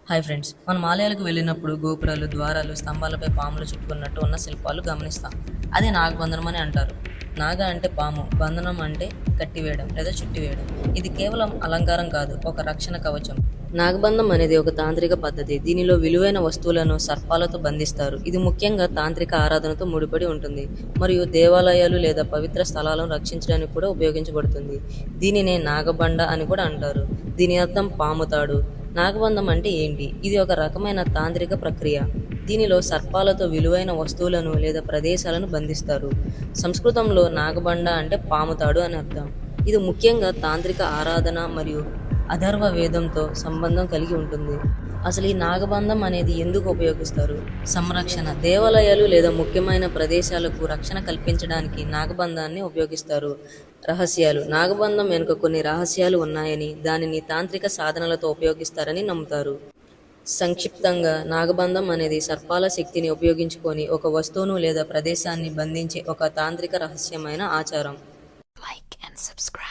Hi friends, మనం ఆలయాలకు వెళ్ళినప్పుడు గోపురాలు, ద్వారాలు, స్తంభాలపై పాములు చుట్టుకున్నట్టు ఉన్న శిల్పాలు గమనిస్తాం. అదే నాగబంధనం అని అంటారు. నాగ అంటే పాము, బంధనం అంటే కట్టివేయడం లేదా చుట్టివేయడం. ఇది కేవలం అలంకారం కాదు, ఒక రక్షణ కవచం. నాగబంధం అనేది ఒక తాంత్రిక పద్ధతి. దీనిలో విలువైన వస్తువులను సర్పాలతో బంధిస్తారు. ఇది ముఖ్యంగా తాంత్రిక ఆరాధనతో ముడిపడి ఉంటుంది మరియు దేవాలయాలు లేదా పవిత్ర స్థలాలను రక్షించడానికి కూడా ఉపయోగించబడుతుంది. దీనినే నాగబండ అని కూడా అంటారు. దీని అర్థం పాముతాడు. నాగబంధం అంటే ఏంటి? ఇది ఒక రకమైన తాంత్రిక ప్రక్రియ. దీనిలో సర్పాలతో విలువైన వస్తువులను లేదా ప్రదేశాలను బంధిస్తారు. సంస్కృతంలో నాగబండ అంటే పాముతాడు అని అర్థం. ఇది ముఖ్యంగా తాంత్రిక ఆరాధన మరియు అథర్వ వేదంతో సంబంధం కలిగి ఉంటుంది. అసలు ఈ నాగబంధం అనేది ఎందుకు ఉపయోగిస్తారు? సంరక్షణ. దేవాలయాలు లేదా ముఖ్యమైన ప్రదేశాలకు రక్షణ కల్పించడానికి నాగబంధాన్ని ఉపయోగిస్తారు. రహస్యాలు. నాగబంధం వెనుక కొన్ని రహస్యాలు ఉన్నాయని, దానిని తాంత్రిక సాధనలతో ఉపయోగిస్తారని నమ్ముతారు. సంక్షిప్తంగా, నాగబంధం అనేది సర్పాల శక్తిని ఉపయోగించుకొని ఒక వస్తువును లేదా ప్రదేశాన్ని బంధించే ఒక తాంత్రిక రహస్యమైన ఆచారం. Like and subscribe.